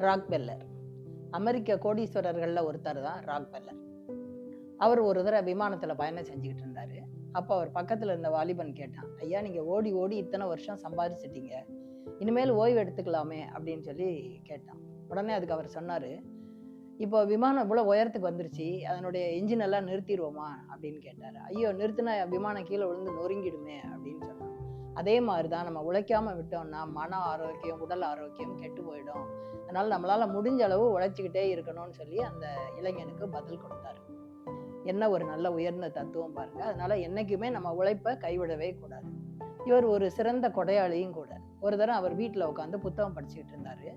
Rockefeller. அமெரிக்க கோடீஸ்வரர்களில் ஒருத்தர் தான் Rockefeller. அவர் ஒரு தடவை விமானத்தில் பயணம் செஞ்சுக்கிட்டு இருந்தார். அப்போ அவர் பக்கத்தில் இருந்த வாலிபன் கேட்டான், ஐயா நீங்கள் ஓடி ஓடி இத்தனை வருஷம் சம்பாதிச்சிட்டீங்க, இனிமேல் ஓய்வு எடுத்துக்கலாமே அப்படின்னு சொல்லி கேட்டான். உடனே அதுக்கு அவர் சொன்னார், இப்போ விமானம் இவ்வளோ உயரத்துக்கு வந்துருச்சு, அதனுடைய இன்ஜின் எல்லாம் நிறுத்திடுவோமா அப்படின்னு கேட்டார். ஐயோ நிறுத்தினா விமானம் கீழே விழுந்து நொறுங்கிடுமே அப்படின்னு சொன்னான். அதே மாதிரி தான் நம்ம உழைக்காமல் விட்டோம்னா மன ஆரோக்கியம் உடல் ஆரோக்கியம் கெட்டு போயிடும். அதனால் நம்மளால் முடிஞ்ச அளவு உழைச்சிக்கிட்டே இருக்கணும்னு சொல்லி அந்த இளைஞனுக்கு பதில் கொடுத்தாரு. என்ன ஒரு நல்ல உயர்ந்த தத்துவம் பாருங்க. அதனால என்னைக்குமே நம்ம உழைப்பை கைவிடவே கூடாது. இவர் ஒரு சிறந்த கொடையாளியும் கூட. ஒரு தடவை அவர் வீட்டில் உட்காந்து புத்தகம் படிச்சுக்கிட்டு இருந்தாரு.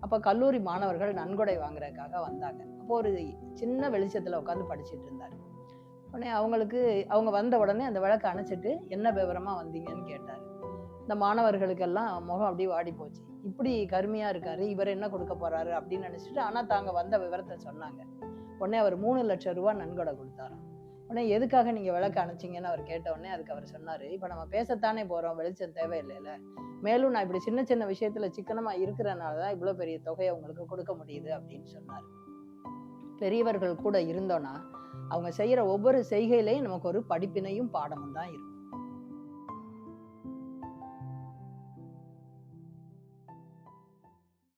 அப்போ கல்லூரி மாணவர்கள் நன்கொடை வாங்குறதுக்காக வந்தாங்க. அப்போ ஒரு சின்ன வெளிச்சத்தில் உட்காந்து படிச்சுட்டு இருந்தாரு. உடனே அவங்க வந்த உடனே அந்த விளக்கை அணைச்சிட்டு என்ன விவரமா வந்தீங்கன்னு கேட்டார். இந்த மாணவர்களுக்கெல்லாம் முகம் அப்படியே வாடி போச்சு. இப்படி கருமையா இருக்காரு, இவர் என்ன கொடுக்க போறாரு அப்படின்னு நினைச்சிட்டு ஆனா தாங்க வந்த விவரத்தை சொன்னாங்க. உடனே அவர் 3 லட்சம் ரூபாய் நன்கொடை கொடுத்தாராம். உடனே எதுக்காக நீங்க விளக்கு அணைச்சிங்கன்னு அவர் கேட்ட உடனே அதுக்கு அவர் சொன்னாரு, இப்ப நம்ம பேசத்தானே போறோம், வெளிச்சம் தேவையில்லைல்ல, மேலும் நான் இப்படி சின்ன சின்ன விஷயத்துல சிக்கனமா இருக்கிறனாலதான் இவ்வளவு பெரிய தொகையை உங்களுக்கு கொடுக்க முடியுது அப்படின்னு சொன்னாரு. பெரியவர்கள் கூட இருந்தோம்னா அவங்க செய்யற ஒவ்வொரு செய்கையிலையும் நமக்கு ஒரு படிப்பினையும் பாடமும் தான் இருக்கும்.